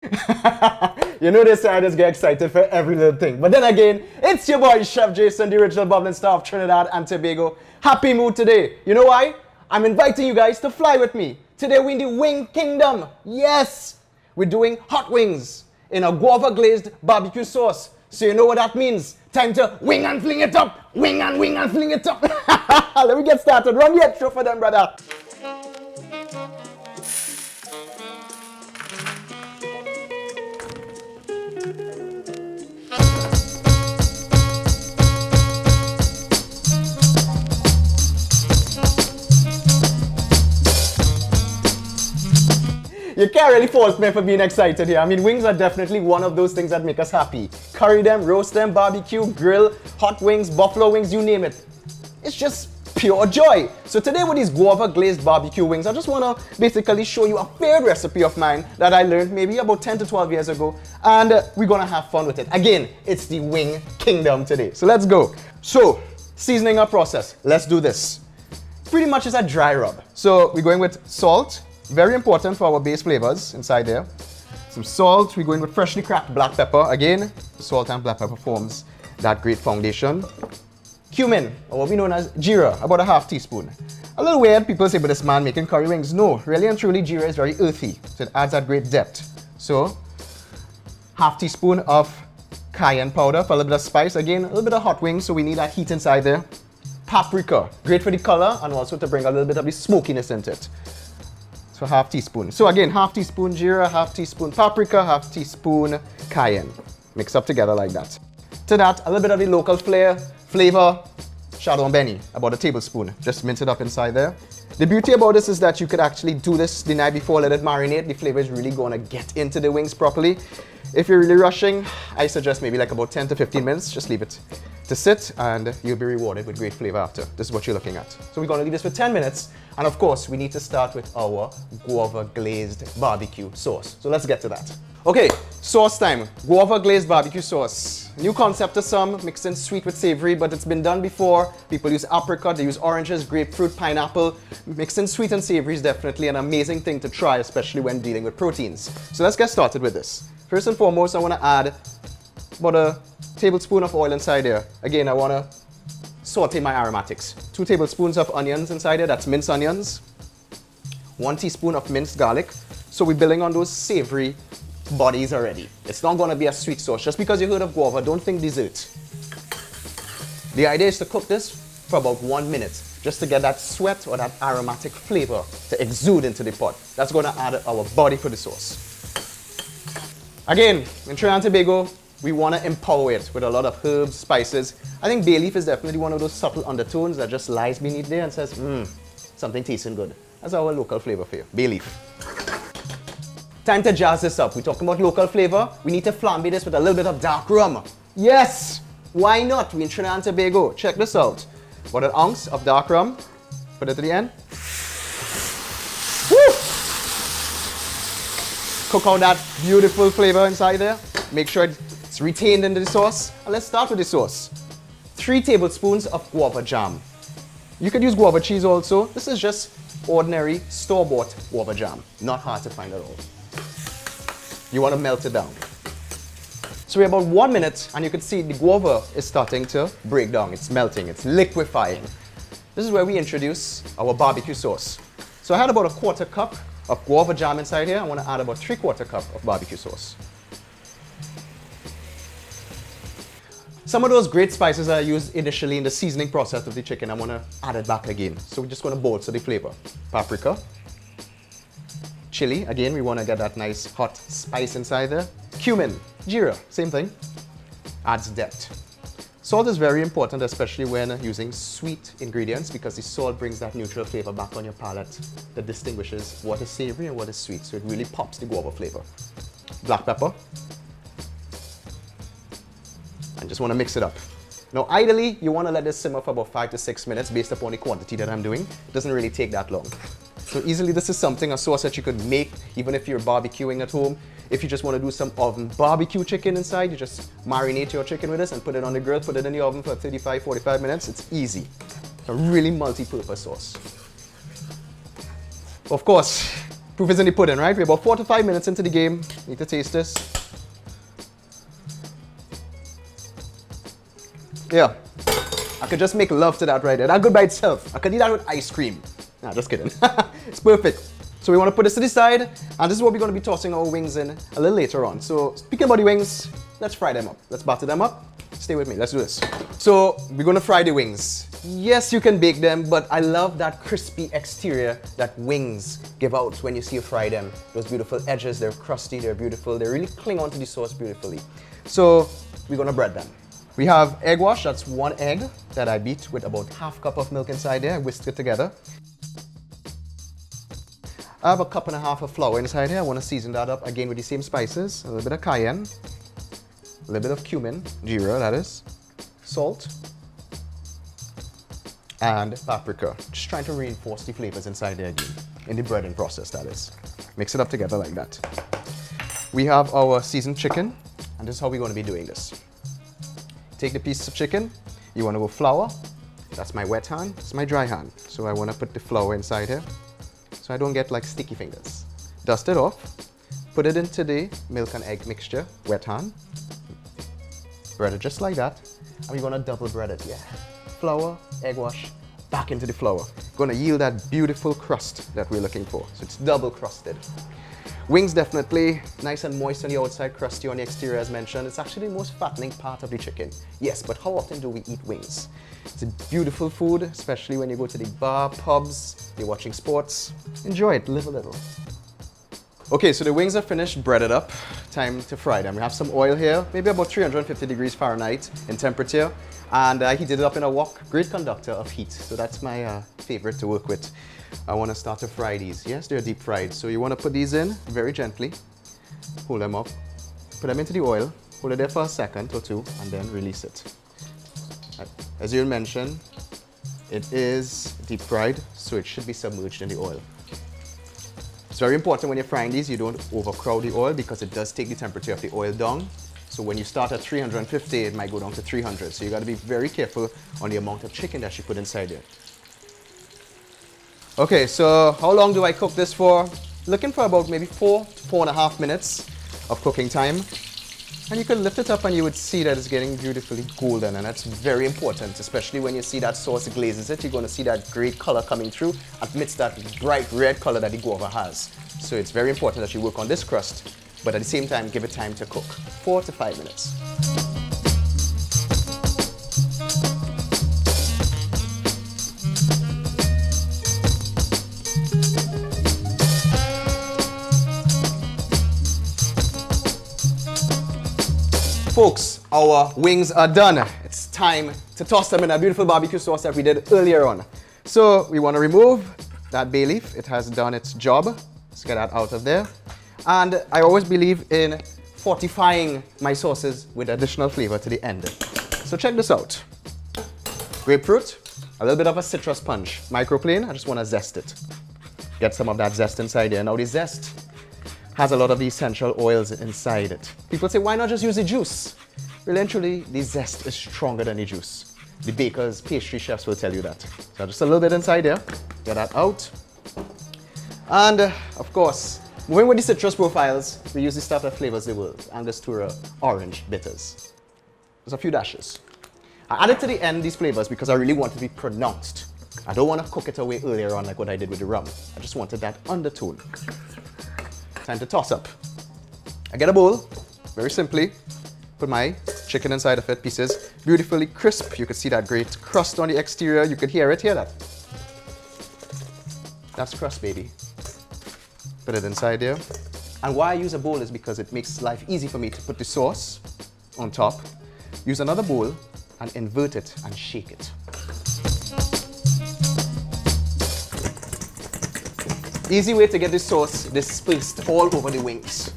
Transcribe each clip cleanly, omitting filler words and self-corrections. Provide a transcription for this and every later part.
You know they say I just get excited for every little thing. But then again, it's your boy Chef Jason, the original bubbling star of Trinidad and Tobago. Happy mood today. You know why? I'm inviting you guys to fly with me. Today we're in the Wing Kingdom. Yes! We're doing hot wings in a guava glazed barbecue sauce. So you know what that means. Time to wing and fling it up. Wing and fling it up. Let me get started. Run the extra for them, brother. You can't really fault me for being excited here. I mean, wings are definitely one of those things that make us happy. Curry them, roast them, barbecue, grill, hot wings, buffalo wings, you name it. It's just pure joy. So today with these guava glazed barbecue wings, I just want to basically show you a favorite recipe of mine that I learned maybe about 10 to 12 years ago. And we're going to have fun with it. Again, it's the Wing Kingdom today. So let's go. So, seasoning our process. Let's do this. Pretty much is a dry rub. So we're going with salt. Very important for our base flavors inside there. Some salt. We're going with freshly cracked black pepper. Again, salt and black pepper forms that great foundation. Cumin, or what we know as jeera, about a half teaspoon. A little weird, people say, but this man making curry wings. No, really and truly, jeera is very earthy, so it adds that great depth. So, half teaspoon of cayenne powder for a little bit of spice. Again, a little bit of hot wings, so we need that heat inside there. Paprika, great for the color and also to bring a little bit of the smokiness into it. So half teaspoon. So again, half teaspoon jeera, half teaspoon paprika, half teaspoon cayenne. Mix up together like that. To that, a little bit of the local flavor, shadow and benny, about a tablespoon. Just mince it up inside there. The beauty about this is that you could actually do this the night before, let it marinate. The flavor is really going to get into the wings properly. If you're really rushing, I suggest maybe like about 10 to 15 minutes. Just leave it to sit and you'll be rewarded with great flavor after. This is what you're looking at. So we're going to leave this for 10 minutes. And of course, we need to start with our guava glazed barbecue sauce. So let's get to that. Okay, sauce time. Guava glazed barbecue sauce. New concept to some, mixed in sweet with savory, but it's been done before. People use apricot, they use oranges, grapefruit, pineapple. Mixed in sweet and savory is definitely an amazing thing to try, especially when dealing with proteins. So let's get started with this. First and foremost, I want to add about a tablespoon of oil inside there. Again, I want to saute my aromatics. 2 tablespoons of onions inside there, that's minced onions. 1 teaspoon of minced garlic. So we're building on those savory bodies already. It's not going to be a sweet sauce. Just because you heard of guava, don't think dessert. The idea is to cook this for about 1 minute, just to get that sweat or that aromatic flavor to exude into the pot. That's going to add our body for the sauce. Again, in Trinidad and Tobago, we want to empower it with a lot of herbs, spices. I think bay leaf is definitely one of those subtle undertones that just lies beneath there and says, something tasting good. That's our local flavor for you, bay leaf. Time to jazz this up. We're talking about local flavor. We need to flambe this with a little bit of dark rum. Yes! Why not? We're in Trinidad and Tobago. Check this out. About an ounce of dark rum. Put it to the end. Woo! Cook out that beautiful flavor inside there. Make sure it's retained in the sauce. And let's start with the sauce. 3 tablespoons of guava jam. You could use guava cheese also. This is just ordinary store-bought guava jam. Not hard to find at all. You want to melt it down. So we're about 1 minute and you can see the guava is starting to break down. It's melting, it's liquefying. This is where we introduce our barbecue sauce. So I had about a 1/4 cup of guava jam inside here. I want to add about 3/4 cup of barbecue sauce. Some of those great spices I used initially in the seasoning process of the chicken, I want to add it back again. So we're just going to bolster the flavor. Paprika. Chili, again, we want to get that nice hot spice inside there. Cumin, jeera, same thing. Adds depth. Salt is very important, especially when using sweet ingredients, because the salt brings that neutral flavor back on your palate that distinguishes what is savory and what is sweet. So it really pops the guava flavor. Black pepper. And just want to mix it up. Now, ideally, you want to let this simmer for about 5 to 6 minutes based upon the quantity that I'm doing. It doesn't really take that long. So easily, this is something, a sauce that you could make even if you're barbecuing at home. If you just want to do some oven barbecue chicken inside, you just marinate your chicken with this and put it on the grill, put it in the oven for 35, 45 minutes. It's easy. A really multi-purpose sauce. Of course, Proof is in the pudding, right? We're about 4 to 5 minutes into the game. Need to taste this. Yeah. I could just make love to that right there. That's good by itself. I could eat that with ice cream. Nah, just kidding. It's perfect. So we want to put this to the side, and this is what we're going to be tossing our wings in a little later on. So speaking about the wings, let's fry them up. Let's batter them up. Stay with me, let's do this. So we're going to fry the wings. Yes, you can bake them, but I love that crispy exterior that wings give out when you see you fry them. Those beautiful edges, they're crusty, they're beautiful, they really cling onto the sauce beautifully. So we're going to bread them. We have egg wash, that's 1 egg that I beat with about ½ cup of milk inside there. I whisked it together. I have 1.5 cups of flour inside here. I want to season that up again with the same spices. A little bit of cayenne, a little bit of cumin, jeera that is, salt, and paprika. Just trying to reinforce the flavors inside there again, in the breading process that is. Mix it up together like that. We have our seasoned chicken, and this is how we're going to be doing this. Take the pieces of chicken, you want to go flour. That's my wet hand, it's my dry hand. So I want to put the flour inside here, so I don't get like sticky fingers. Dust it off, put it into the milk and egg mixture, wet hand. Bread it just like that, and we're going to double bread it, yeah. Flour, egg wash, back into the flour. Going to yield that beautiful crust that we're looking for. So it's double crusted. Wings definitely nice and moist on the outside, crusty on the exterior as mentioned. It's actually the most fattening part of the chicken. Yes, but how often do we eat wings? It's a beautiful food, especially when you go to the bar, pubs, you're watching sports. Enjoy it, live a little. Okay, so the wings are finished, breaded up. Time to fry them. We have some oil here, maybe about 350 degrees Fahrenheit in temperature. And I heated it up in a wok, great conductor of heat. So that's my favorite to work with. I want to start to fry these. Yes, they're deep fried. So you want to put these in very gently. Hold them up. Put them into the oil. Hold it there for a second or two and then release it. As you mentioned, it is deep fried, so it should be submerged in the oil. It's very important when you're frying these, you don't overcrowd the oil because it does take the temperature of the oil down. So when you start at 350, it might go down to 300. So you got to be very careful on the amount of chicken that you put inside there. Okay, so how long do I cook this for? Looking for about maybe 4 to 4.5 minutes of cooking time. And you can lift it up and you would see that it's getting beautifully golden, and that's very important, especially when you see that sauce glazes it. You're going to see that great color coming through amidst that bright red color that the guava has. So it's very important that you work on this crust, but at the same time give it time to cook. 4 to 5 minutes. Folks, our wings are done. It's time to toss them in a beautiful barbecue sauce that we did earlier on. So we want to remove that bay leaf. It has done its job. Let's get that out of there. And I always believe in fortifying my sauces with additional flavor to the end. So check this out. Grapefruit, a little bit of a citrus punch. Microplane, I just want to zest it. Get some of that zest inside there. Now the zest has a lot of the essential oils inside it. People say, why not just use the juice? Really and truly, the zest is stronger than the juice. The bakers, pastry chefs will tell you that. So just a little bit inside there, get that out. And of course, moving with the citrus profiles, we use the stuff that flavors the world. Angostura orange bitters. There's a few dashes. I added to the end these flavors because I really want to be pronounced. I don't want to cook it away earlier on like what I did with the rum. I just wanted that undertone. Time to toss up. I get a bowl, very simply, put my chicken inside of it, pieces, beautifully crisp. You can see that great crust on the exterior. You can hear it, hear that? That's crust, baby. Put it inside there. And why I use a bowl is because it makes life easy for me to put the sauce on top, use another bowl, and invert it and shake it. Easy way to get this sauce dispersed all over the wings.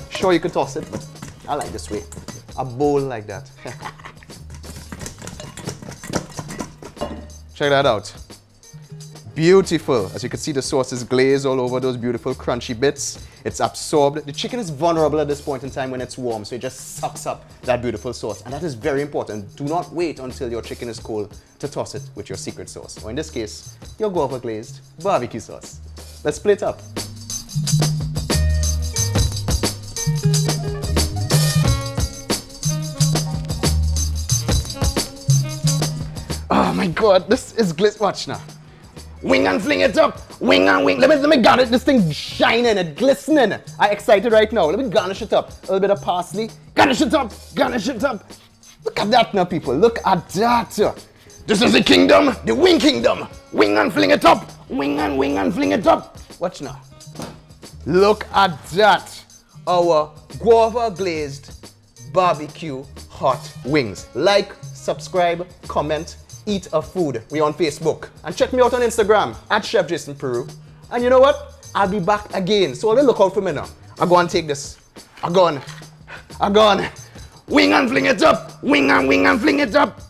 Sure, you can toss it, but I like this way. A bowl like that. Check that out. Beautiful. As you can see, the sauce is glazed all over those beautiful crunchy bits. It's absorbed. The chicken is vulnerable at this point in time when it's warm, so it just sucks up that beautiful sauce. And that is very important. Do not wait until your chicken is cold to toss it with your secret sauce. Or in this case, your guava glazed barbecue sauce. Let's split up. God, this is glazed. Watch now. Wing and fling it up. Wing and wing. Let me garnish this thing shining and glistening. I'm excited right now. Let me garnish it up. A little bit of parsley. Garnish it up. Garnish it up. Look at that now, people. Look at that. This is the kingdom. The wing kingdom. Wing and fling it up. Wing and fling it up. Watch now. Look at that. Our guava glazed barbecue hot wings. Like, subscribe, comment, eat a food. We on Facebook. And check me out on Instagram at Chef Jason Peru. And you know what? I'll be back again. So look out for me now. I'm going to take this. I'm gone. Wing and fling it up. Wing and fling it up.